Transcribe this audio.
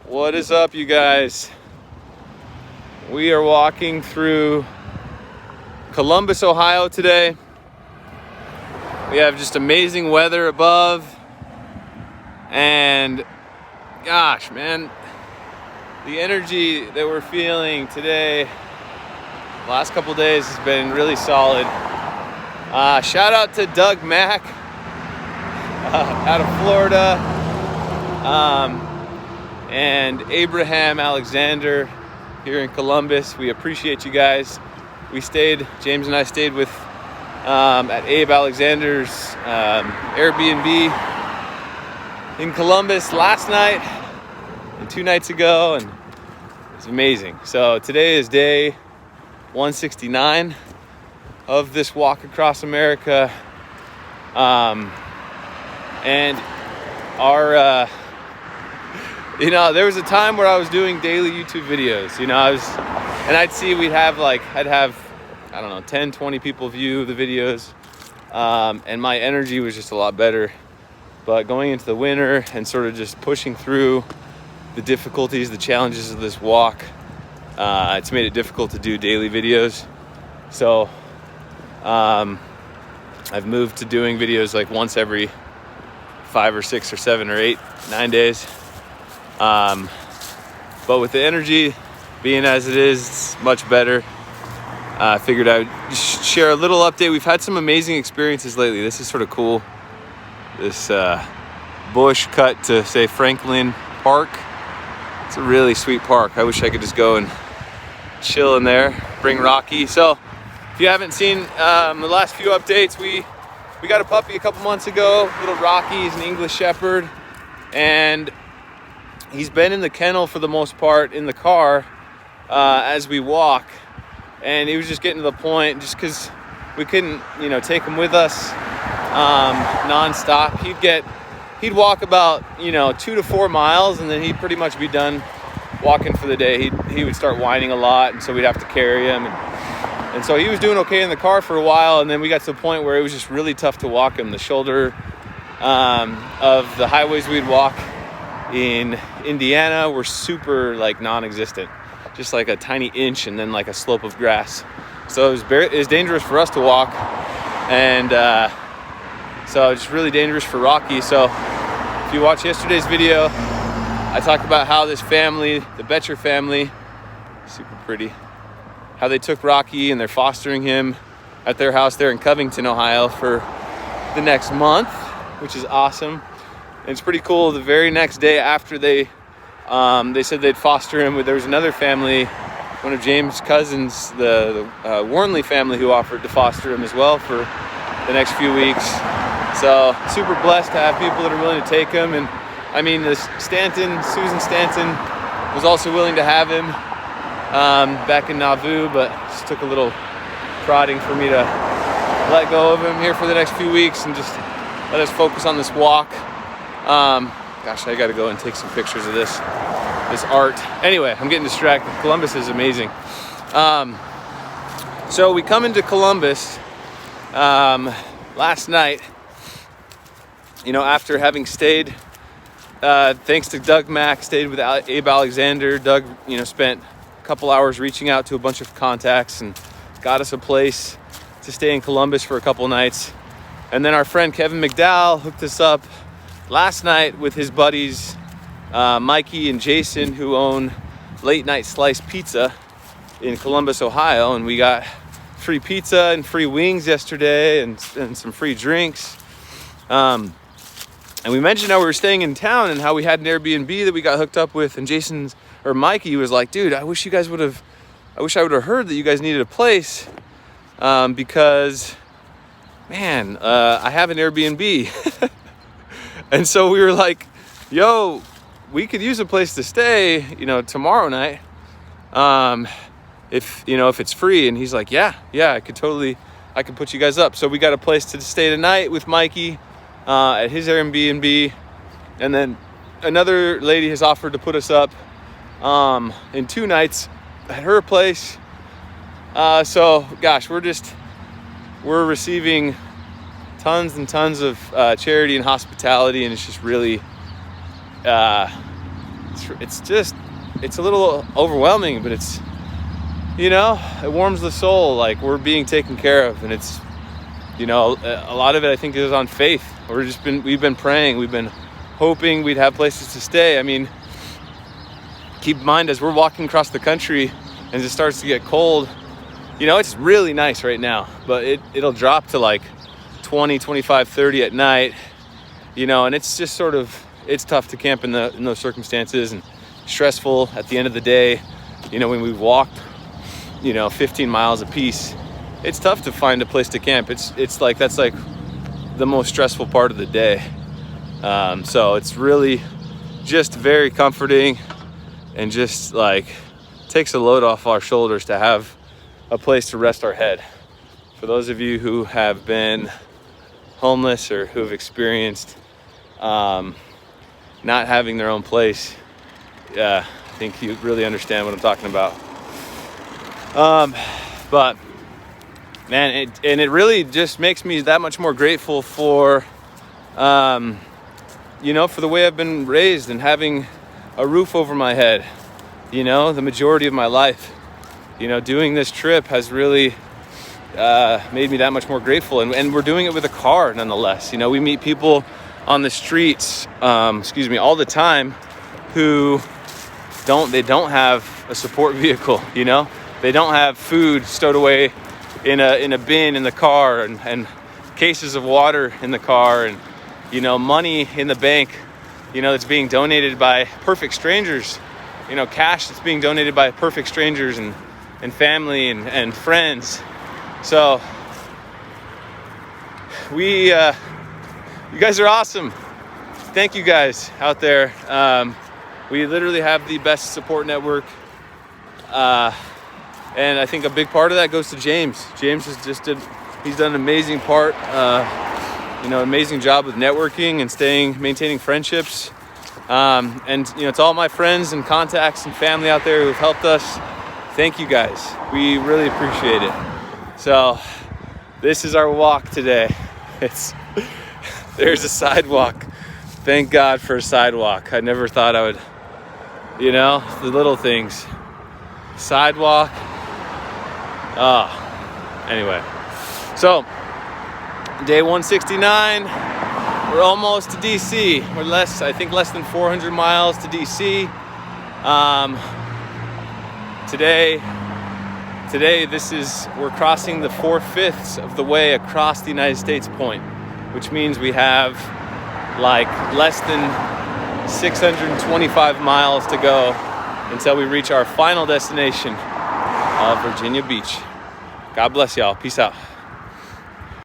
What is up, you guys? We are walking through Columbus, Ohio today. We have just amazing weather above, and gosh, man, the energy that we're feeling today, the last couple days, has been really solid. Shout out to Doug Mack out of Florida, and Abraham Alexander here in Columbus. We appreciate you guys. James and I stayed with at Abe Alexander's AirBnB in Columbus last night and 2 nights ago, and it's amazing. So today is day 169 of this walk across America, and our there was a time where I was doing daily YouTube videos. I'd see I'd have I don't know, 10, 20 people view the videos, and my energy was just a lot better. But going into the winter and sort of just pushing through the difficulties, the challenges of this walk, it's made it difficult to do daily videos. So I've moved to doing videos like once every 5 or 6 or 7 or 8, 9 days. But with the energy being as it is, it's much better. I figured I would share a little update. We've had some amazing experiences lately. This is sort of cool. This bush cut to, say, Franklin Park. It's a really sweet park. I wish I could just go and chill in there, bring Rocky. So if you haven't seen the last few updates, we got a puppy a couple months ago, little Rocky. He's an English Shepherd, and he's been in the kennel for the most part in the car as we walk. And he was just getting to the point, just because we couldn't, take him with us nonstop. He'd walk about, 2 to 4 miles, and then he'd pretty much be done walking for the day. He would start whining a lot, and so we'd have to carry him. And so he was doing okay in the car for a while, and then we got to the point where it was just really tough to walk him. The shoulder of the highways we'd walk in Indiana were super non-existent. Just like a tiny inch and then like a slope of grass. So it was dangerous for us to walk, and so it's really dangerous for Rocky. So if you watch yesterday's video, I talked about how this family, the Betcher family, super pretty, how they took Rocky and they're fostering him at their house there in Covington, Ohio for the next month, which is awesome. And it's pretty cool. The very next day after they said they'd foster him, there was another family, one of James' cousins, the Warnley family, who offered to foster him as well for the next few weeks. So super blessed to have people that are willing to take him. And I mean, Susan Stanton was also willing to have him back in Nauvoo, but just took a little prodding for me to let go of him here for the next few weeks and just let us focus on this walk. Gosh, I gotta go and take some pictures of this art. Anyway, I'm getting distracted. Columbus is amazing. So we come into Columbus last night, after having stayed, thanks to Doug Mack, stayed with Abe Alexander. Doug, spent a couple hours reaching out to a bunch of contacts and got us a place to stay in Columbus for a couple nights. And then our friend Kevin McDowell hooked us up last night with his buddies Mikey and Jason, who own Late Night Slice Pizza in Columbus, Ohio, and we got free pizza and free wings yesterday and some free drinks. And we mentioned how we were staying in town and how we had an Airbnb that we got hooked up with, and Mikey was like, dude, I wish I would have heard that you guys needed a place, because man, I have an Airbnb. And so we were like, yo, we could use a place to stay, tomorrow night, if it's free. And he's like, yeah, I could put you guys up. So we got a place to stay tonight with Mikey at his Airbnb. And then another lady has offered to put us up in 2 nights at her place. So gosh, we're receiving tons and tons of charity and hospitality, and it's just really it's a little overwhelming, but it's, you know, it warms the soul. Like, we're being taken care of, and it's, you know, a lot of it I think is on faith. We've been praying, we've been hoping we'd have places to stay. I mean, keep in mind, as we're walking across the country and it starts to get cold, you know, it's really nice right now, but it'll drop to like 20, 25, 30 at night, you know, and it's just sort of, it's tough to camp in those circumstances, and stressful at the end of the day. You know, when we've walked, you know, 15 miles a piece, it's tough to find a place to camp. It's like, that's like the most stressful part of the day. So it's really just very comforting, and just like takes a load off our shoulders to have a place to rest our head. For those of you who have been homeless or who have experienced not having their own place, I think you really understand what I'm talking about. But man, it really just makes me that much more grateful for, you know, for the way I've been raised and having a roof over my head, you know, the majority of my life. You know, doing this trip has really made me that much more grateful, and we're doing it with a car nonetheless. You know, we meet people on the streets, all the time, who don't have a support vehicle. You know, they don't have food stowed away in a bin in the car, and cases of water in the car, and, you know, money in the bank, you know, that's being donated by perfect strangers. You know, cash that's being donated by perfect strangers and family and friends. So you guys are awesome. Thank you guys out there. We literally have the best support network. And I think a big part of that goes to James. James he's done an amazing part, you know, amazing job with networking and maintaining friendships. And, you know, to all my friends and contacts and family out there who've helped us, thank you guys. We really appreciate it. So this is our walk today. There's a sidewalk. Thank God for a sidewalk. I never thought I would, you know, the little things. Sidewalk. Anyway. So day 169. We're almost to DC. We're less than 400 miles to DC. Today we're crossing the 4/5 of the way across the United States point, which means we have like less than 625 miles to go until we reach our final destination of Virginia Beach. God bless y'all. Peace out.